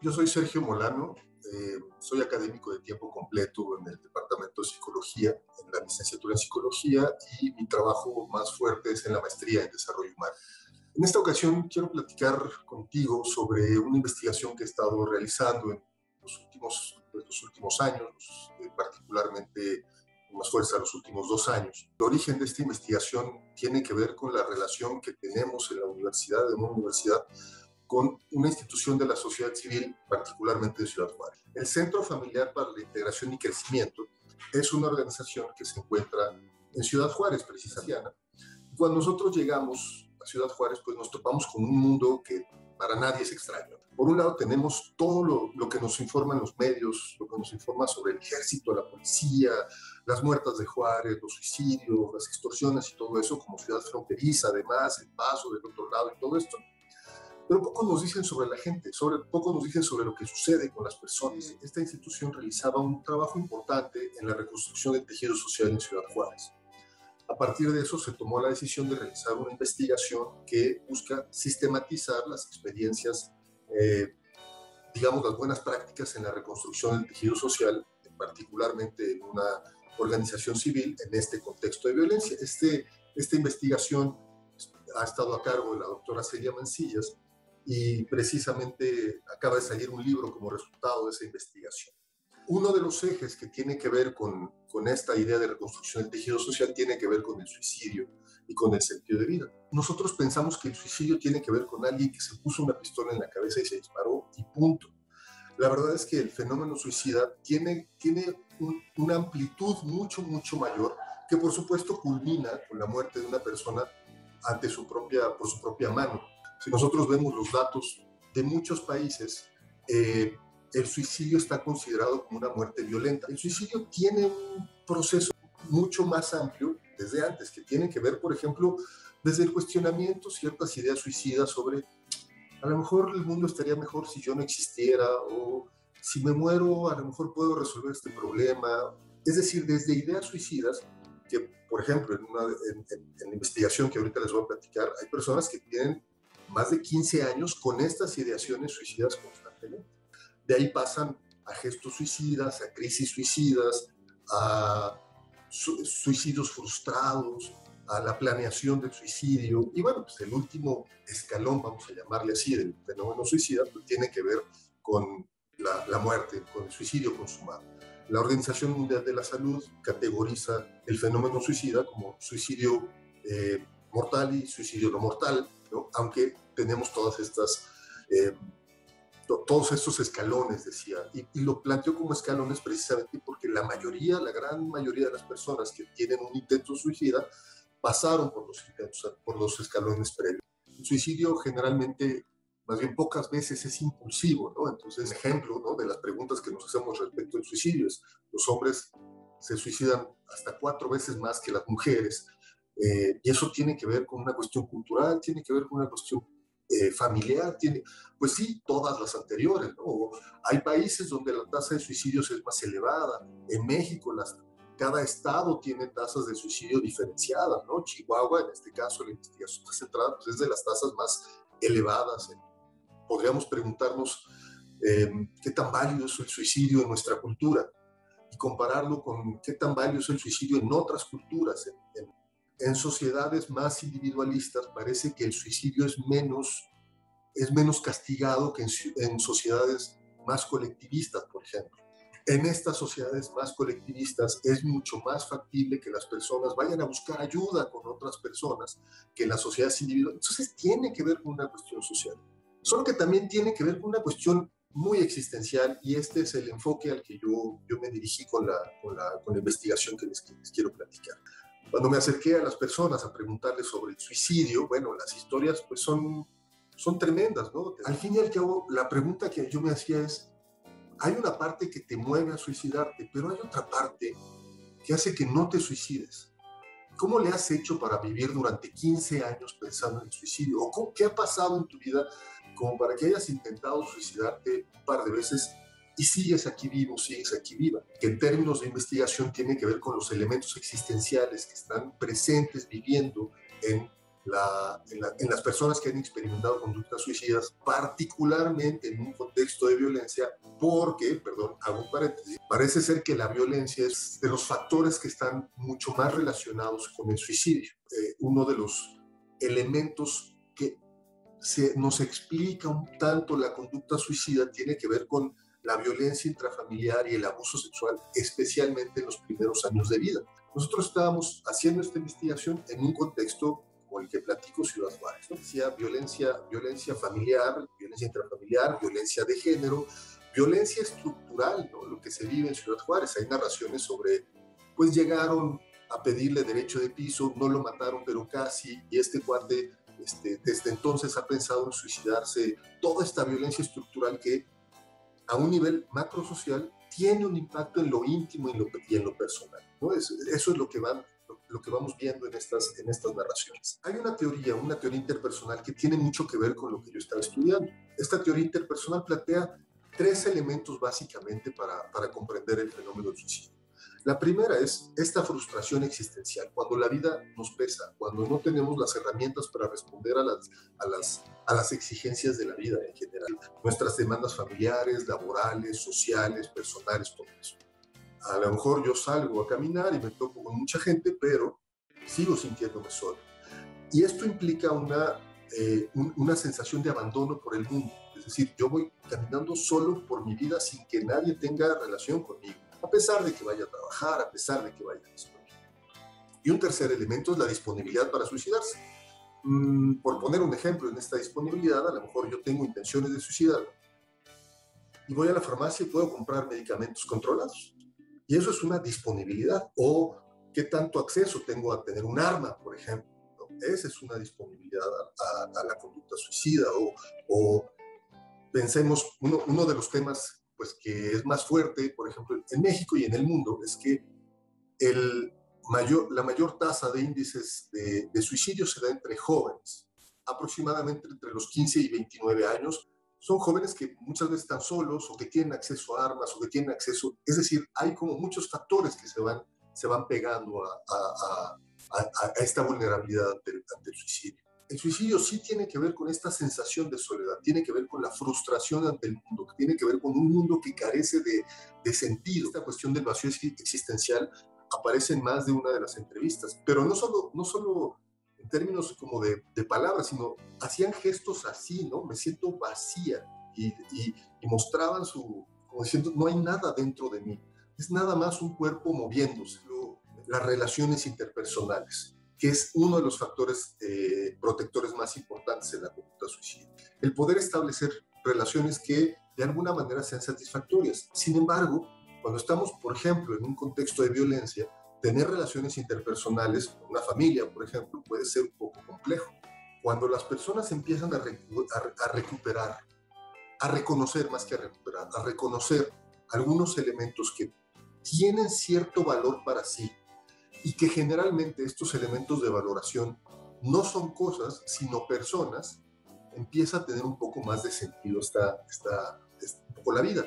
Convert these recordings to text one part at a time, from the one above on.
Yo soy Sergio Molano, soy académico de tiempo completo en el Departamento de Psicología, en la licenciatura en Psicología, y mi trabajo más fuerte es en la maestría en Desarrollo Humano. En esta ocasión quiero platicar contigo sobre una investigación que he estado realizando en los últimos años, particularmente con más fuerza los últimos 2 años. El origen de esta investigación tiene que ver con la relación que tenemos en una universidad, con una institución de la sociedad civil, particularmente de Ciudad Juárez. El Centro Familiar para la Integración y Crecimiento es una organización que se encuentra en Ciudad Juárez, precisamente. Cuando nosotros llegamos a Ciudad Juárez, pues nos topamos con un mundo que para nadie es extraño. Por un lado tenemos todo lo que nos informan los medios, lo que nos informa sobre el ejército, la policía, las muertas de Juárez, los suicidios, las extorsiones y todo eso, como ciudad fronteriza, además, el paso del otro lado y todo esto. Pero poco nos dicen sobre la gente, poco nos dicen sobre lo que sucede con las personas. Esta institución realizaba un trabajo importante en la reconstrucción del tejido social en Ciudad Juárez. A partir de eso se tomó la decisión de realizar una investigación que busca sistematizar las experiencias, digamos, las buenas prácticas en la reconstrucción del tejido social, particularmente en una organización civil en este contexto de violencia. Esta investigación ha estado a cargo de la doctora Celia Mancillas, y precisamente acaba de salir un libro como resultado de esa investigación. Uno de los ejes que tiene que ver con esta idea de reconstrucción del tejido social tiene que ver con el suicidio y con el sentido de vida. Nosotros pensamos que el suicidio tiene que ver con alguien que se puso una pistola en la cabeza y se disparó y punto. La verdad es que el fenómeno suicida tiene una amplitud mucho mayor, que por supuesto culmina con la muerte de una persona por su propia mano. Si nosotros vemos los datos de muchos países, el suicidio está considerado como una muerte violenta. El suicidio tiene un proceso mucho más amplio desde antes, que tiene que ver, por ejemplo, desde el cuestionamiento, ciertas ideas suicidas sobre a lo mejor el mundo estaría mejor si yo no existiera, o si me muero a lo mejor puedo resolver este problema. Es decir, desde ideas suicidas que, por ejemplo, en la investigación que ahorita les voy a platicar, hay personas que tienen más de 15 años con estas ideaciones suicidas constantemente. De ahí pasan a gestos suicidas, a crisis suicidas, a suicidios frustrados, a la planeación del suicidio. Y bueno, pues el último escalón, vamos a llamarle así, del fenómeno suicida, pues tiene que ver con la muerte, con el suicidio consumado. La Organización Mundial de la Salud categoriza el fenómeno suicida como suicidio mortal y suicidio no mortal, ¿no? Aunque tenemos todos estos escalones, decía, y lo planteo como escalones precisamente porque la gran mayoría de las personas que tienen un intento suicida pasaron por los escalones previos. El suicidio generalmente, más bien pocas veces, es impulsivo, ¿no? Entonces, ejemplo, ¿no?, de las preguntas que nos hacemos respecto al suicidio es: los hombres se suicidan hasta 4 veces más que las mujeres, y eso tiene que ver con una cuestión cultural, tiene que ver con una cuestión familiar, pues sí, todas las anteriores, ¿no? Hay países donde la tasa de suicidios es más elevada. En México, cada estado tiene tasas de suicidio diferenciadas, ¿no? Chihuahua, en este caso, la investigación está centrada, pues, es de las tasas más elevadas. Podríamos preguntarnos qué tan válido es el suicidio en nuestra cultura y compararlo con qué tan válido es el suicidio en otras culturas. En sociedades más individualistas parece que el suicidio es menos castigado que en sociedades más colectivistas, por ejemplo. En estas sociedades más colectivistas es mucho más factible que las personas vayan a buscar ayuda con otras personas que en las sociedades individuales. Entonces tiene que ver con una cuestión social. Solo que también tiene que ver con una cuestión muy existencial, y este es el enfoque al que yo me dirigí con la investigación que les quiero platicar. Cuando me acerqué a las personas a preguntarles sobre el suicidio, bueno, las historias pues son tremendas, ¿no? Al fin y al cabo, la pregunta que yo me hacía es: hay una parte que te mueve a suicidarte, pero hay otra parte que hace que no te suicides. ¿Cómo le has hecho para vivir durante 15 años pensando en el suicidio? ¿O qué ha pasado en tu vida como para que hayas intentado suicidarte un par de veces y sigues aquí vivo, sigues aquí viva? Que en términos de investigación tiene que ver con los elementos existenciales que están presentes viviendo en en las personas que han experimentado conductas suicidas, particularmente en un contexto de violencia, porque, perdón, hago un paréntesis, parece ser que la violencia es de los factores que están mucho más relacionados con el suicidio. Uno de los elementos que nos explica un tanto la conducta suicida tiene que ver con la violencia intrafamiliar y el abuso sexual, especialmente en los primeros años de vida. Nosotros estábamos haciendo esta investigación en un contexto como el que platico, Ciudad Juárez, ¿no? Decía violencia familiar, violencia intrafamiliar, violencia de género, violencia estructural, ¿no? Lo que se vive en Ciudad Juárez. Hay narraciones sobre, pues llegaron a pedirle derecho de piso, no lo mataron, pero casi, y este cuate desde entonces ha pensado en suicidarse. Toda esta violencia estructural que a un nivel macrosocial tiene un impacto en lo íntimo y en lo personal, ¿no? Eso es lo que vamos viendo en estas narraciones. Hay una teoría interpersonal que tiene mucho que ver con lo que yo estaba estudiando. Esta teoría interpersonal plantea 3 elementos básicamente para comprender el fenómeno del suicidio. La primera es esta frustración existencial, cuando la vida nos pesa, cuando no tenemos las herramientas para responder a las exigencias de la vida en general, nuestras demandas familiares, laborales, sociales, personales, todo eso. A lo mejor yo salgo a caminar y me topo con mucha gente, pero sigo sintiéndome solo. Y esto implica una sensación de abandono por el mundo. Es decir, yo voy caminando solo por mi vida sin que nadie tenga relación conmigo, a pesar de que vaya a trabajar, a pesar de que vaya a la escuela. Y un tercer elemento es la disponibilidad para suicidarse. Por poner un ejemplo en esta disponibilidad, a lo mejor yo tengo intenciones de suicidarme y voy a la farmacia y puedo comprar medicamentos controlados. Y eso es una disponibilidad. O qué tanto acceso tengo a tener un arma, por ejemplo, ¿no? Esa es una disponibilidad a la conducta suicida. O pensemos, uno de los temas pues, que es más fuerte, por ejemplo, en México y en el mundo, es que la mayor tasa de índices de suicidio se da entre jóvenes, aproximadamente entre los 15 y 29 años. Son jóvenes que muchas veces están solos o que tienen acceso a armas o que tienen acceso, es decir, hay como muchos factores que se van pegando a esta vulnerabilidad ante el suicidio. El suicidio sí tiene que ver con esta sensación de soledad, tiene que ver con la frustración ante el mundo, tiene que ver con un mundo que carece de sentido. Esta cuestión del vacío existencial aparece en más de una de las entrevistas, pero no solo en términos como de palabras, sino hacían gestos así, ¿no? Me siento vacía, y mostraban como diciendo, no hay nada dentro de mí, es nada más un cuerpo moviéndose. Las relaciones interpersonales, que es uno de los factores protectores más importantes en la conducta suicida. El poder establecer relaciones que de alguna manera sean satisfactorias. Sin embargo, cuando estamos, por ejemplo, en un contexto de violencia, tener relaciones interpersonales, una familia, por ejemplo, puede ser un poco complejo. Cuando las personas empiezan a recuperar, a reconocer más que a recuperar, a reconocer algunos elementos que tienen cierto valor para sí y que generalmente estos elementos de valoración no son cosas, sino personas, empieza a tener un poco más de sentido un poco la vida.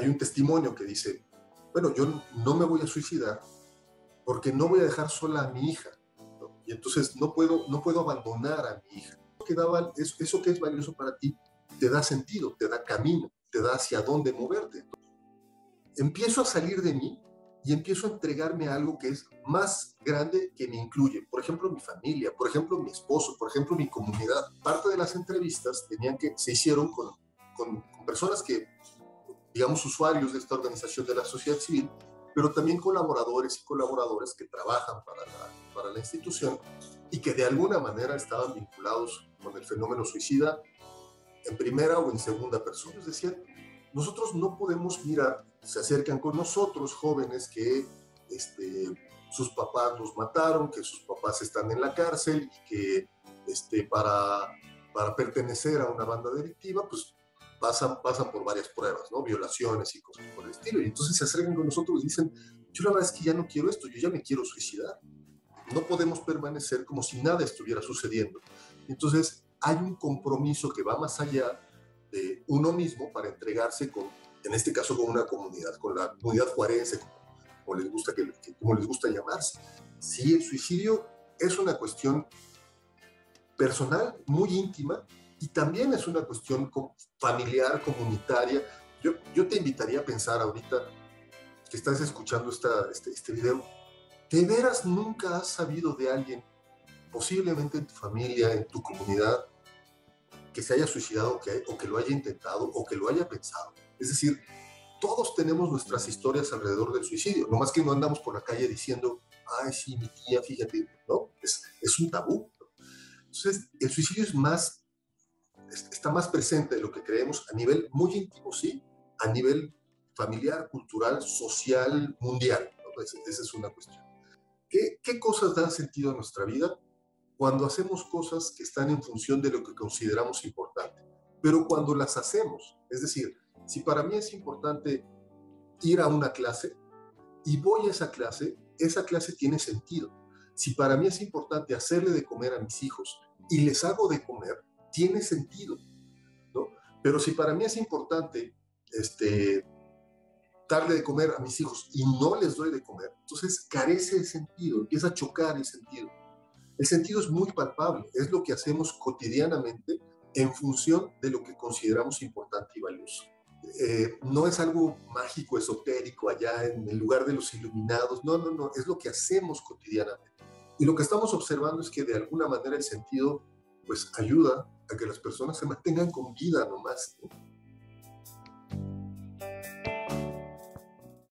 Hay un testimonio que dice, bueno, yo no me voy a suicidar porque no voy a dejar sola a mi hija, ¿no? Y entonces no puedo abandonar a mi hija. Eso que es valioso para ti te da sentido, te da camino, te da hacia dónde moverte. Entonces, empiezo a salir de mí y empiezo a entregarme a algo que es más grande, que me incluye. Por ejemplo, mi familia, por ejemplo, mi esposo, por ejemplo, mi comunidad. Parte de las entrevistas se hicieron con personas que, digamos, usuarios de esta organización de la sociedad civil, pero también colaboradores y colaboradoras que trabajan para la institución y que de alguna manera estaban vinculados con el fenómeno suicida en primera o en segunda persona. Es decir, nosotros no podemos mirar, se acercan con nosotros jóvenes que sus papás los mataron, que sus papás están en la cárcel y que para pertenecer a una banda delictiva, pues pasan por varias pruebas, ¿no? Violaciones y cosas por el estilo. Y entonces se acercan con nosotros y dicen, yo la verdad es que ya no quiero esto, yo ya me quiero suicidar. No podemos permanecer como si nada estuviera sucediendo. Entonces hay un compromiso que va más allá de uno mismo para entregarse en este caso con una comunidad, con la comunidad juarense, como les gusta llamarse. Sí, el suicidio es una cuestión personal, muy íntima, y también es una cuestión familiar, comunitaria. Yo te invitaría a pensar ahorita que estás escuchando este video, ¿de veras nunca has sabido de alguien, posiblemente en tu familia, en tu comunidad, que se haya suicidado o que lo haya intentado o que lo haya pensado? Es decir, todos tenemos nuestras historias alrededor del suicidio, no más que no andamos por la calle diciendo, ay, sí, mi tía, fíjate, ¿no? Es un tabú, ¿no? Entonces, el suicidio está más presente de lo que creemos a nivel muy íntimo, sí, a nivel familiar, cultural, social, mundial, ¿no? Esa es una cuestión. ¿Qué cosas dan sentido a nuestra vida? Cuando hacemos cosas que están en función de lo que consideramos importante. Pero cuando las hacemos, es decir, si para mí es importante ir a una clase y voy a esa clase tiene sentido. Si para mí es importante hacerle de comer a mis hijos y les hago de comer, tiene sentido, ¿no? Pero si para mí es importante darle de comer a mis hijos y no les doy de comer, entonces carece de sentido, empieza a chocar el sentido. El sentido es muy palpable, es lo que hacemos cotidianamente en función de lo que consideramos importante y valioso. No es algo mágico, esotérico, allá en el lugar de los iluminados, no, es lo que hacemos cotidianamente. Y lo que estamos observando es que de alguna manera el sentido pues ayuda a que las personas se mantengan con vida nomás, ¿no?